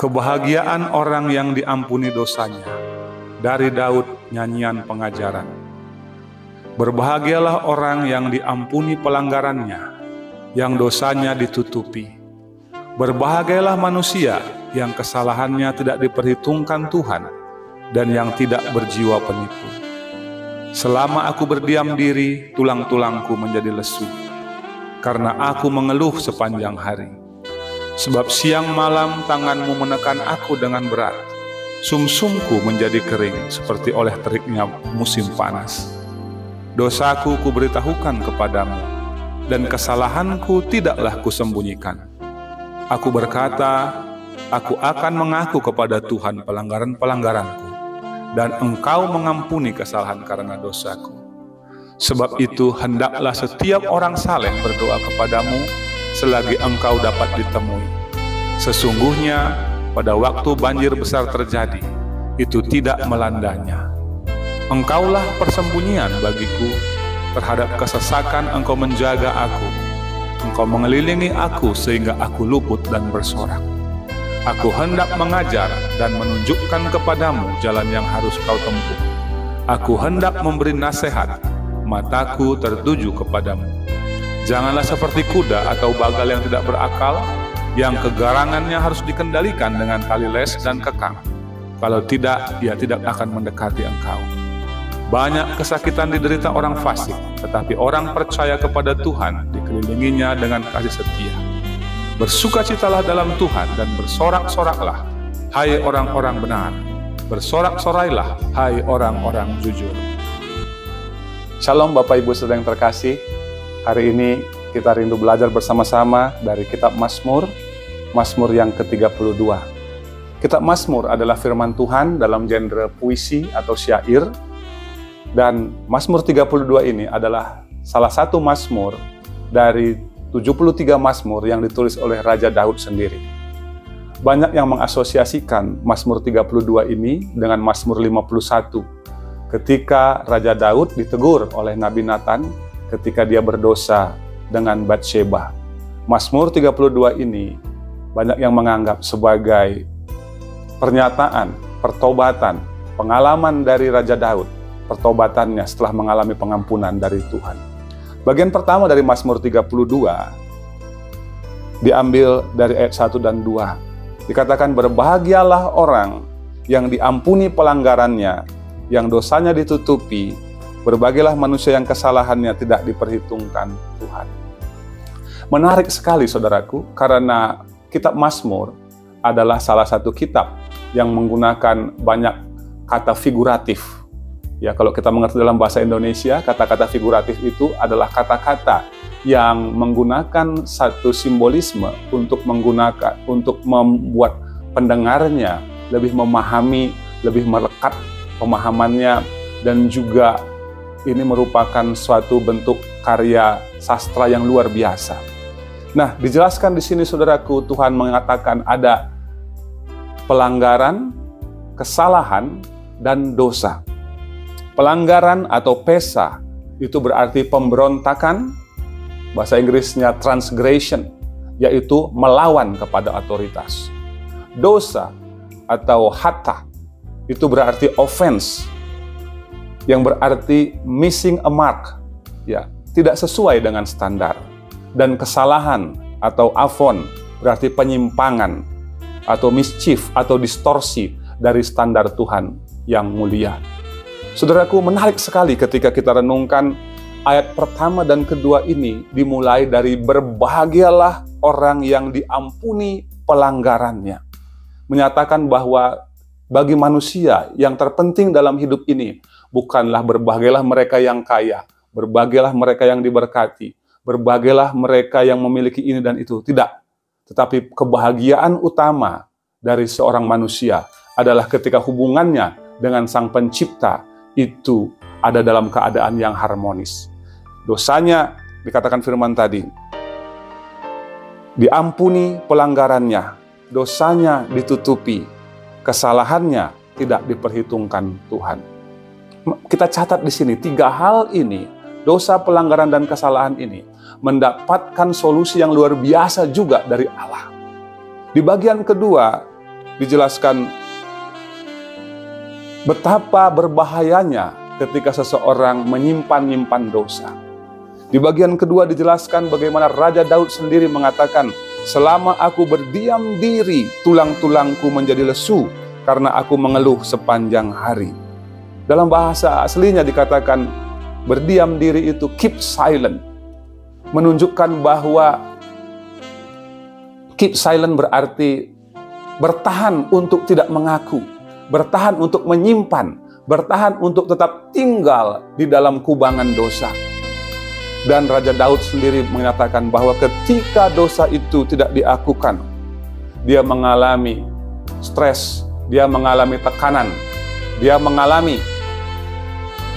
Kebahagiaan orang yang diampuni dosanya. Dari Daud, nyanyian pengajaran. Berbahagialah orang yang diampuni pelanggarannya, yang dosanya ditutupi. Berbahagialah manusia yang kesalahannya tidak diperhitungkan Tuhan, dan yang tidak berjiwa penipu. Selama aku berdiam diri, tulang-tulangku menjadi lesu, karena aku mengeluh sepanjang hari. Sebab siang malam tanganmu menekan aku dengan berat. Sumsumku menjadi kering seperti oleh teriknya musim panas. Dosaku kuberitahukan kepadamu, dan kesalahanku tidaklah kusembunyikan. Aku berkata, aku akan mengaku kepada Tuhan pelanggaran-pelanggaranku, dan Engkau mengampuni kesalahan karena dosaku. Sebab itu hendaklah setiap orang saleh berdoa kepadamu selagi Engkau dapat ditemui. Sesungguhnya pada waktu banjir besar terjadi, itu tidak melandanya. Engkaulah persembunyian bagiku, terhadap kesesakan Engkau menjaga aku. Engkau mengelilingi aku sehingga aku luput dan bersorak. Aku hendak mengajar dan menunjukkan kepadamu jalan yang harus kau tempuh. Aku hendak memberi nasihat, mataku tertuju kepadamu. Janganlah seperti kuda atau bagal yang tidak berakal, yang kegarangannya harus dikendalikan dengan tali les dan kekang. Kalau tidak, ia tidak akan mendekati engkau. Banyak kesakitan diderita orang fasik, tetapi orang percaya kepada Tuhan dikelilinginya dengan kasih setia. Bersukacitalah dalam Tuhan dan bersorak-soraklah, hai orang-orang benar. Bersorak-sorailah, hai orang-orang jujur. Shalom Bapak Ibu Saudara yang terkasih. Hari ini kita rindu belajar bersama-sama dari kitab Mazmur, Mazmur yang ke-32. Kitab Mazmur adalah firman Tuhan dalam genre puisi atau syair, dan Mazmur 32 ini adalah salah satu Mazmur dari 73 Mazmur yang ditulis oleh Raja Daud sendiri. Banyak yang mengasosiasikan Mazmur 32 ini dengan Mazmur 51, ketika Raja Daud ditegur oleh Nabi Nathan ketika dia berdosa dengan Batsheba. Mazmur 32 ini banyak yang menganggap sebagai pernyataan, pertobatan, pengalaman dari Raja Daud, pertobatannya setelah mengalami pengampunan dari Tuhan. Bagian pertama dari Mazmur 32 diambil dari ayat 1 dan 2. Dikatakan, berbahagialah orang yang diampuni pelanggarannya, yang dosanya ditutupi. Berbahagialah manusia yang kesalahannya tidak diperhitungkan Tuhan. Menarik sekali saudaraku, karena kitab Mazmur adalah salah satu kitab yang menggunakan banyak kata figuratif. Ya, kalau kita mengerti dalam bahasa Indonesia, kata-kata figuratif itu adalah kata-kata yang menggunakan satu simbolisme untuk membuat pendengarnya lebih memahami, lebih melekat pemahamannya, dan juga ini merupakan suatu bentuk karya sastra yang luar biasa. Nah, dijelaskan di sini saudaraku, Tuhan mengatakan ada pelanggaran, kesalahan, dan dosa. Pelanggaran atau pesa itu berarti pemberontakan, bahasa Inggrisnya transgression, yaitu melawan kepada otoritas. Dosa atau hata itu berarti offense, yang berarti missing a mark, ya, tidak sesuai dengan standar. Dan kesalahan atau afon berarti penyimpangan atau mischief atau distorsi dari standar Tuhan yang mulia. Saudaraku, menarik sekali ketika kita renungkan ayat pertama dan kedua ini dimulai dari berbahagialah orang yang diampuni pelanggarannya. Menyatakan bahwa bagi manusia yang terpenting dalam hidup ini bukanlah berbahagialah mereka yang kaya, berbahagialah mereka yang diberkati, berbahagialah mereka yang memiliki ini dan itu. Tidak. Tetapi kebahagiaan utama dari seorang manusia adalah ketika hubungannya dengan Sang Pencipta itu ada dalam keadaan yang harmonis. Dosanya, dikatakan firman tadi, diampuni pelanggarannya, dosanya ditutupi, kesalahannya tidak diperhitungkan Tuhan. Kita catat di sini 3 hal ini, dosa, pelanggaran, dan kesalahan ini mendapatkan solusi yang luar biasa juga dari Allah. Di bagian kedua, dijelaskan betapa berbahayanya ketika seseorang menyimpan-nyimpan dosa. Di bagian kedua dijelaskan bagaimana Raja Daud sendiri mengatakan, selama aku berdiam diri, tulang-tulangku menjadi lesu karena aku mengeluh sepanjang hari. Dalam bahasa aslinya dikatakan berdiam diri itu keep silent. Menunjukkan bahwa keep silent berarti bertahan untuk tidak mengaku, bertahan untuk menyimpan, bertahan untuk tetap tinggal di dalam kubangan dosa. Dan Raja Daud sendiri menyatakan bahwa ketika dosa itu tidak diakukan, dia mengalami stres, dia mengalami tekanan, dia mengalami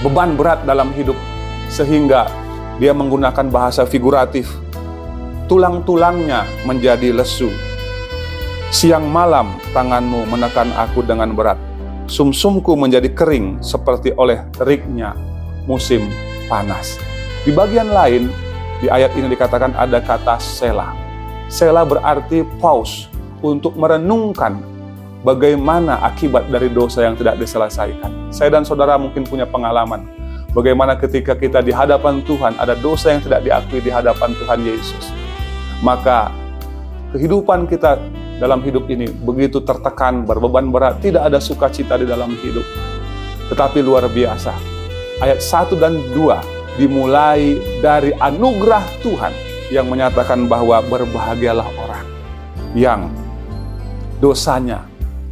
beban berat dalam hidup, sehingga dia menggunakan bahasa figuratif. Tulang-tulangnya menjadi lesu. Siang malam tanganmu menekan aku dengan berat. Sumsumku menjadi kering seperti oleh teriknya musim panas. Di bagian lain, di ayat ini dikatakan ada kata Selah. Selah berarti pause untuk merenungkan bagaimana akibat dari dosa yang tidak diselesaikan. Saya dan saudara mungkin punya pengalaman bagaimana ketika kita di hadapan Tuhan ada dosa yang tidak diakui di hadapan Tuhan Yesus. Maka kehidupan kita dalam hidup ini begitu tertekan, berbeban berat, tidak ada sukacita di dalam hidup. Tetapi luar biasa, ayat 1 dan 2 dimulai dari anugerah Tuhan yang menyatakan bahwa berbahagialah orang yang dosanya,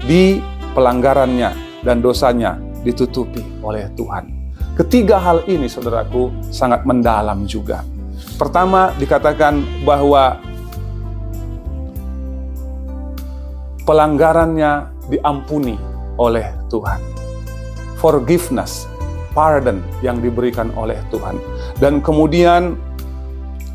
di pelanggarannya dan dosanya ditutupi oleh Tuhan. Ketiga hal ini, saudaraku, sangat mendalam juga. Pertama, dikatakan bahwa pelanggarannya diampuni oleh Tuhan. Forgiveness, pardon yang diberikan oleh Tuhan. Dan kemudian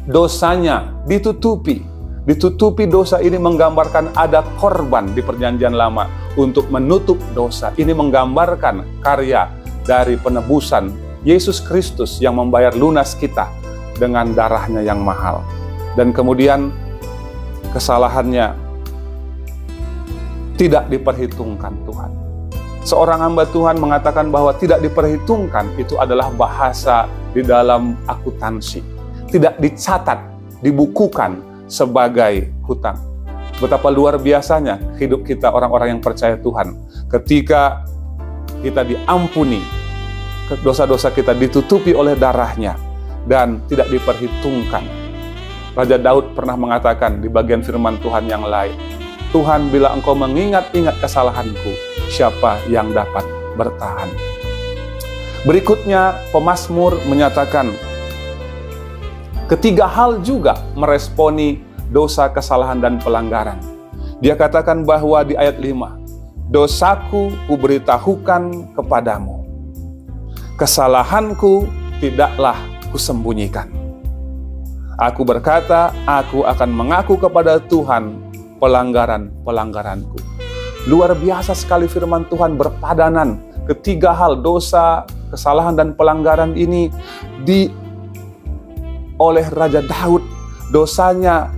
dosanya ditutupi. Ditutupi dosa ini menggambarkan ada korban di perjanjian lama untuk menutup dosa. Ini menggambarkan karya dari penebusan Yesus Kristus yang membayar lunas kita dengan darahnya yang mahal. Dan kemudian kesalahannya tidak diperhitungkan Tuhan. Seorang hamba Tuhan mengatakan bahwa tidak diperhitungkan itu adalah bahasa di dalam akuntansi. Tidak dicatat, dibukukan sebagai hutang. Betapa luar biasanya hidup kita orang-orang yang percaya Tuhan. Ketika kita diampuni, dosa-dosa kita ditutupi oleh darahnya dan tidak diperhitungkan. Raja Daud pernah mengatakan di bagian firman Tuhan yang lain, Tuhan, bila engkau mengingat-ingat kesalahanku, siapa yang dapat bertahan? Berikutnya, pemazmur menyatakan ketiga hal juga meresponi dosa, kesalahan, dan pelanggaran. Dia katakan bahwa di ayat 5, dosaku kuberitahukan kepadamu, kesalahanku tidaklah kusembunyikan. Aku berkata, aku akan mengaku kepada Tuhan pelanggaran-pelanggaranku. Luar biasa sekali firman Tuhan berpadanan. Ketiga hal, dosa, kesalahan, dan pelanggaran ini oleh Raja Daud, dosanya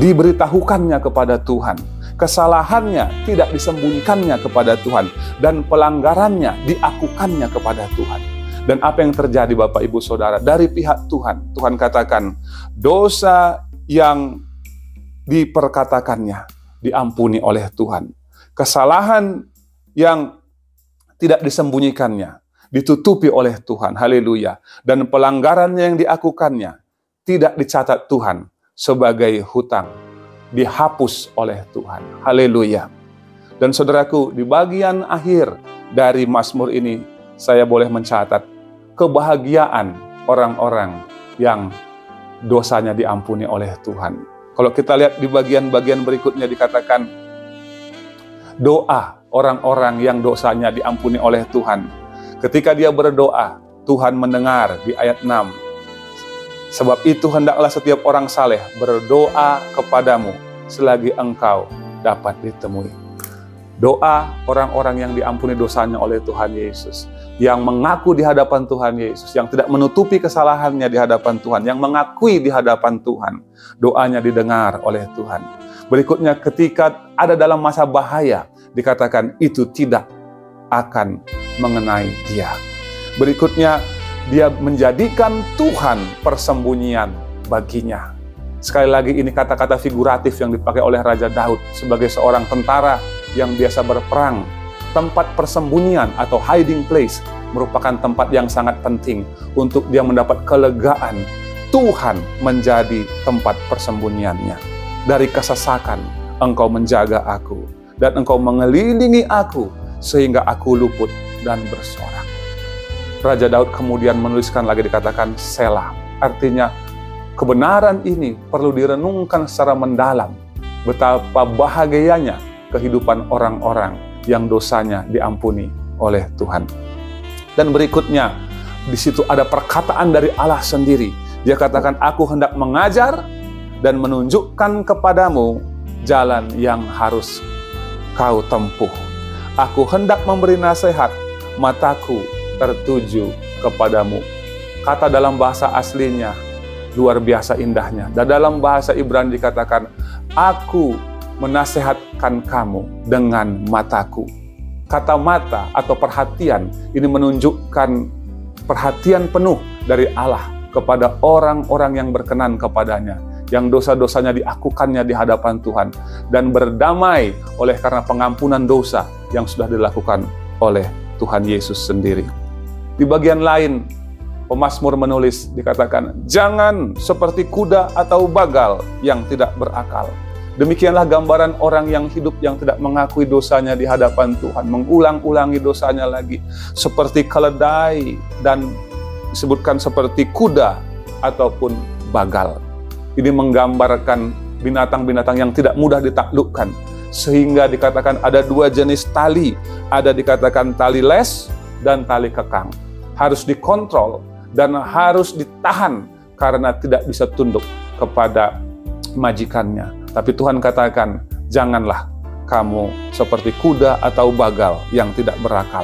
diberitahukannya kepada Tuhan, kesalahannya tidak disembunyikannya kepada Tuhan, dan pelanggarannya diakukannya kepada Tuhan. Dan apa yang terjadi Bapak Ibu Saudara? Dari pihak Tuhan, Tuhan katakan dosa yang diperkatakannya diampuni oleh Tuhan. Kesalahan yang tidak disembunyikannya ditutupi oleh Tuhan. Haleluya. Dan pelanggarannya yang diakukannya tidak dicatat Tuhan sebagai hutang, dihapus oleh Tuhan. Haleluya. Dan saudaraku, di bagian akhir dari Mazmur ini saya boleh mencatat kebahagiaan orang-orang yang dosanya diampuni oleh Tuhan. Kalau kita lihat di bagian-bagian berikutnya dikatakan doa orang-orang yang dosanya diampuni oleh Tuhan. Ketika dia berdoa, Tuhan mendengar di ayat 6. Sebab itu hendaklah setiap orang saleh berdoa kepadamu selagi engkau dapat ditemui. Doa orang-orang yang diampuni dosanya oleh Tuhan Yesus, yang mengaku di hadapan Tuhan Yesus, yang tidak menutupi kesalahannya di hadapan Tuhan, yang mengakui di hadapan Tuhan, doanya didengar oleh Tuhan. Berikutnya ketika ada dalam masa bahaya, dikatakan itu tidak akan mengenai dia. Berikutnya, dia menjadikan Tuhan persembunyian baginya. Sekali lagi ini kata-kata figuratif yang dipakai oleh Raja Daud sebagai seorang tentara yang biasa berperang. Tempat persembunyian atau hiding place merupakan tempat yang sangat penting untuk dia mendapat kelegaan. Tuhan menjadi tempat persembunyiannya. Dari kesesakan, Engkau menjaga aku, dan Engkau mengelilingi aku, sehingga aku luput dan bersorak. Raja Daud kemudian menuliskan lagi, dikatakan Selah. Artinya, kebenaran ini perlu direnungkan secara mendalam. Betapa bahagianya kehidupan orang-orang yang dosanya diampuni oleh Tuhan. Dan berikutnya, di situ ada perkataan dari Allah sendiri. Dia katakan, aku hendak mengajar dan menunjukkan kepadamu jalan yang harus kau tempuh. Aku hendak memberi nasihat, mataku tertuju kepadamu. Kata dalam bahasa aslinya luar biasa indahnya. Dan dalam bahasa Ibrani dikatakan, aku menasehatkan kamu dengan mataku. Kata mata atau perhatian ini menunjukkan perhatian penuh dari Allah kepada orang-orang yang berkenan kepadanya, yang dosa-dosanya diakukannya di hadapan Tuhan, dan berdamai oleh karena pengampunan dosa yang sudah dilakukan oleh Tuhan Yesus sendiri. Di bagian lain, pemazmur menulis, dikatakan, jangan seperti kuda atau bagal yang tidak berakal. Demikianlah gambaran orang yang hidup yang tidak mengakui dosanya di hadapan Tuhan, mengulang-ulangi dosanya lagi, seperti keledai dan disebutkan seperti kuda ataupun bagal. Ini menggambarkan binatang-binatang yang tidak mudah ditaklukkan, sehingga dikatakan ada dua jenis tali, ada dikatakan tali les dan tali kekang. Harus dikontrol dan harus ditahan karena tidak bisa tunduk kepada majikannya. Tapi Tuhan katakan, janganlah kamu seperti kuda atau bagal yang tidak berakal,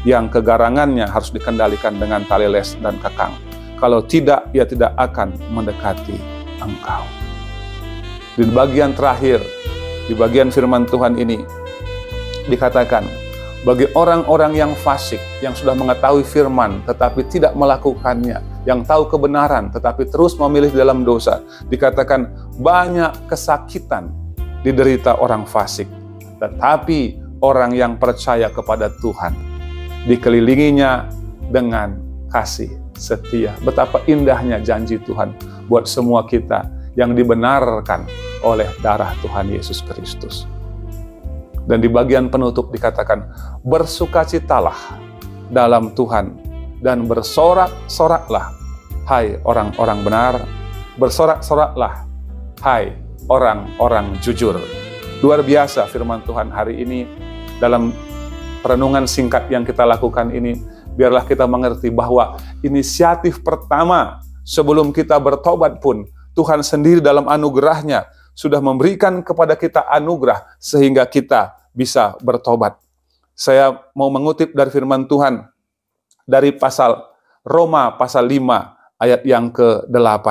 yang kegarangannya harus dikendalikan dengan tali les dan kekang. Kalau tidak, ia tidak akan mendekati engkau. Di bagian terakhir, di bagian firman Tuhan ini, dikatakan, bagi orang-orang yang fasik, yang sudah mengetahui firman tetapi tidak melakukannya, yang tahu kebenaran tetapi terus memilih dalam dosa, dikatakan banyak kesakitan diderita orang fasik. Tetapi orang yang percaya kepada Tuhan dikelilinginya dengan kasih setia. Betapa indahnya janji Tuhan buat semua kita yang dibenarkan oleh darah Tuhan Yesus Kristus. Dan di bagian penutup dikatakan, bersukacitalah dalam Tuhan dan bersorak-soraklah, hai orang-orang benar, bersorak-soraklah, hai orang-orang jujur. Luar biasa firman Tuhan hari ini. Dalam perenungan singkat yang kita lakukan ini, biarlah kita mengerti bahwa inisiatif pertama sebelum kita bertobat pun, Tuhan sendiri dalam anugerahnya sudah memberikan kepada kita anugerah sehingga kita bisa bertobat. Saya mau mengutip dari firman Tuhan dari pasal Roma pasal 5 ayat yang ke-8.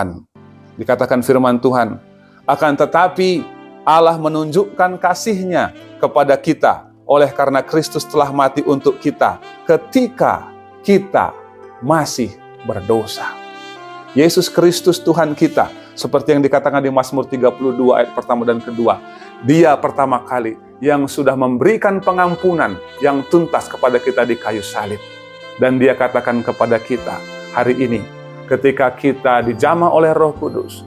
Dikatakan firman Tuhan, akan tetapi Allah menunjukkan kasih-Nya kepada kita oleh karena Kristus telah mati untuk kita ketika kita masih berdosa. Yesus Kristus Tuhan kita, seperti yang dikatakan di Mazmur 32 ayat pertama dan kedua, Dia pertama kali yang sudah memberikan pengampunan yang tuntas kepada kita di kayu salib. Dan Dia katakan kepada kita hari ini, ketika kita dijamah oleh Roh Kudus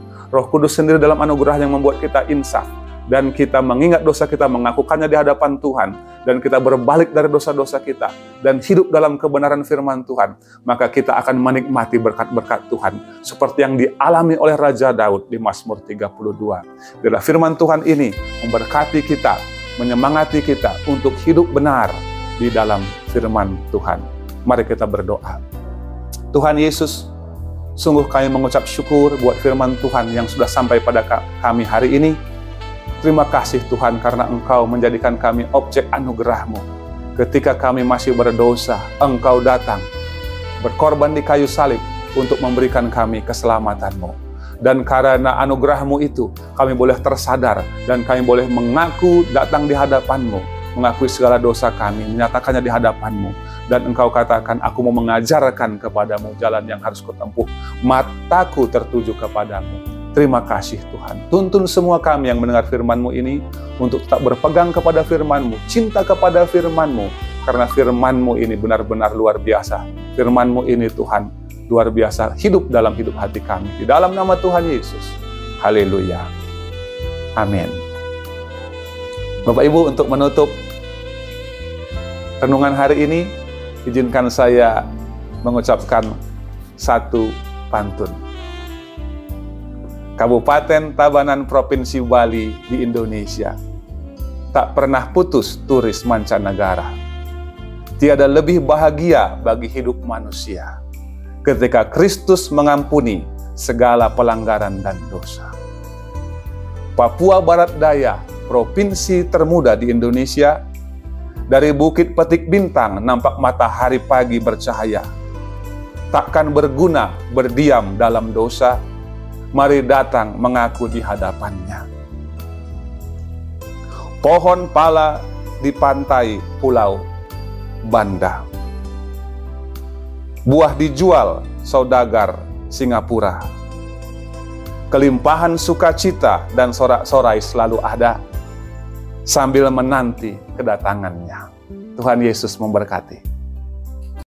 sendiri dalam anugerah yang membuat kita insaf, dan kita mengingat dosa kita, mengakukannya di hadapan Tuhan, dan kita berbalik dari dosa-dosa kita, dan hidup dalam kebenaran firman Tuhan, maka kita akan menikmati berkat-berkat Tuhan, seperti yang dialami oleh Raja Daud di Mazmur 32. Bila firman Tuhan ini memberkati kita, menyemangati kita untuk hidup benar di dalam firman Tuhan. Mari kita berdoa. Tuhan Yesus, sungguh kami mengucap syukur buat firman Tuhan yang sudah sampai pada kami hari ini. Terima kasih Tuhan karena Engkau menjadikan kami objek anugerah-Mu. Ketika kami masih berdosa, Engkau datang, berkorban di kayu salib untuk memberikan kami keselamatan-Mu. Dan karena anugerah-Mu itu, kami boleh tersadar dan kami boleh mengaku datang di hadapan-Mu, mengakui segala dosa kami, menyatakannya di hadapan-Mu. Dan Engkau katakan, aku mau mengajarkan kepadamu jalan yang harus kutempuh. Mataku tertuju kepadamu. Terima kasih Tuhan. Tuntun semua kami yang mendengar firman-Mu ini untuk tetap berpegang kepada firman-Mu, cinta kepada firman-Mu. Karena firman-Mu ini benar-benar luar biasa. Firman-Mu ini Tuhan luar biasa, hidup dalam hidup hati kami. Di dalam nama Tuhan Yesus. Haleluya. Amin. Bapak Ibu, untuk menutup renungan hari ini, izinkan saya mengucapkan satu pantun. Kabupaten Tabanan Provinsi Bali di Indonesia. Tak pernah putus turis mancanegara. Tiada lebih bahagia bagi hidup manusia ketika Kristus mengampuni segala pelanggaran dan dosa. Papua Barat Daya, provinsi termuda di Indonesia. Dari Bukit Petik Bintang nampak matahari pagi bercahaya. Takkan berguna berdiam dalam dosa. Mari datang mengaku di hadapannya. Pohon pala di pantai Pulau Banda. Buah dijual saudagar Singapura. Kelimpahan sukacita dan sorak-sorai selalu ada sambil menanti kedatangannya. Tuhan Yesus memberkati.